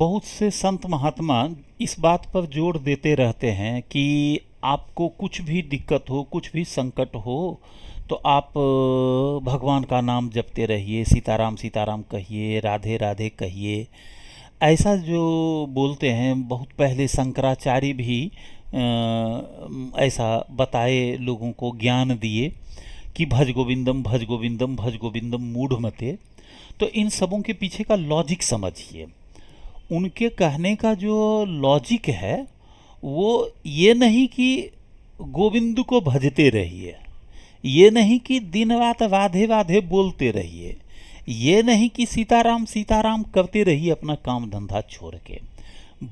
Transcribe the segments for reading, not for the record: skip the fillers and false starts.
बहुत से संत महात्मा इस बात पर जोर देते रहते हैं कि आपको कुछ भी दिक्कत हो, कुछ भी संकट हो, तो आप भगवान का नाम जपते रहिए, सीताराम सीताराम कहिए, राधे राधे कहिए। ऐसा जो बोलते हैं, बहुत पहले शंकराचार्य भी ऐसा बताए, लोगों को ज्ञान दिए कि भज गोविंदम भज गोविंदम मूढ़ मते। तो इन सबों के पीछे का लॉजिक समझिए। उनके कहने का जो लॉजिक है वो ये नहीं कि गोविंद को भजते रहिए, ये नहीं कि दिन रात राधे राधे बोलते रहिए, ये नहीं कि सीताराम सीताराम करते रहिए अपना काम धंधा छोड़ के,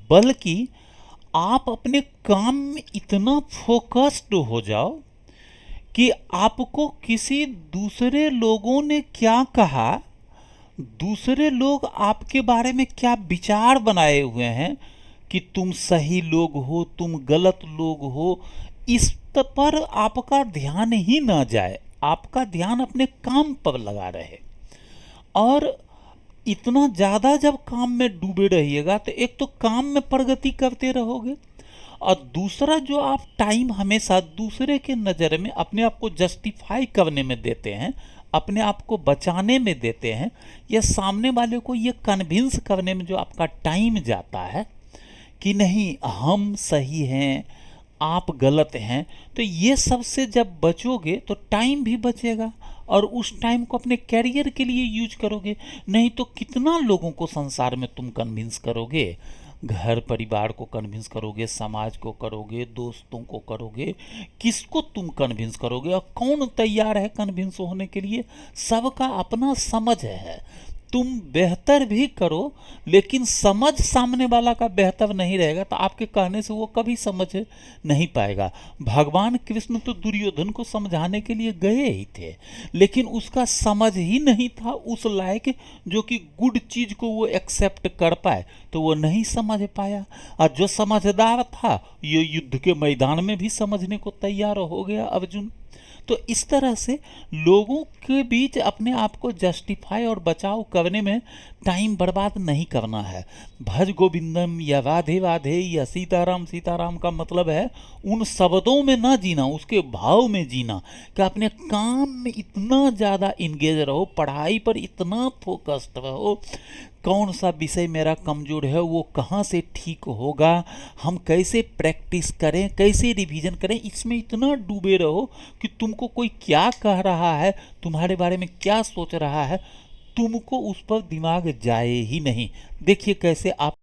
बल्कि आप अपने काम में इतना फोकस्ड हो जाओ कि आपको किसी दूसरे लोगों ने क्या कहा, दूसरे लोग आपके बारे में क्या विचार बनाए हुए हैं कि तुम सही लोग हो, तुम गलत लोग हो, इस पर आपका ध्यान ही ना जाए, आपका ध्यान अपने काम पर लगा रहे। और इतना ज़्यादा जब काम में डूबे रहिएगा तो एक तो काम में प्रगति करते रहोगे, और दूसरा जो आप टाइम हमेशा दूसरे के नज़र में अपने आप को जस्टिफाई करने में देते हैं, अपने आप को बचाने में देते हैं, या सामने वाले को ये कन्विंस करने में जो आपका टाइम जाता है कि नहीं हम सही हैं आप गलत हैं, तो ये सब से जब बचोगे तो टाइम भी बचेगा और उस टाइम को अपने कैरियर के लिए यूज करोगे। नहीं तो कितना लोगों को संसार में तुम कन्विंस करोगे, घर परिवार को कन्विंस करोगे, समाज को करोगे, दोस्तों को करोगे, किसको तुम कन्विंस करोगे? और कौन तैयार है कन्विंस होने के लिए? सबका अपना समझ है। तुम बेहतर भी करो लेकिन समझ सामने वाला का बेहतर नहीं रहेगा तो आपके कहने से वो कभी समझ नहीं पाएगा। भगवान कृष्ण तो दुर्योधन को समझाने के लिए गए ही थे, लेकिन उसका समझ ही नहीं था उस लायक जो कि गुड चीज को वो एक्सेप्ट कर पाए, तो वो नहीं समझ पाया। और जो समझदार था ये युद्ध के मैदान में भी समझने को तैयार हो गया अर्जुन। तो इस तरह से लोगों के बीच अपने आप को जस्टिफाई और बचाव करने में टाइम बर्बाद नहीं करना है। भज गोविंदम या राधे राधे या सीताराम सीताराम का मतलब है उन शब्दों में ना जीना, उसके भाव में जीना कि अपने काम में इतना ज़्यादा इंगेज रहो, पढ़ाई पर इतना फोकस्ड रहो, कौन सा विषय मेरा कमज़ोर है, वो कहाँ से ठीक होगा, हम कैसे प्रैक्टिस करें, कैसे रिवीजन करें, इसमें इतना डूबे रहो कि तुमको कोई क्या कह रहा है, तुम्हारे बारे में क्या सोच रहा है, तुमको उस पर दिमाग जाए ही नहीं। देखिए कैसे आप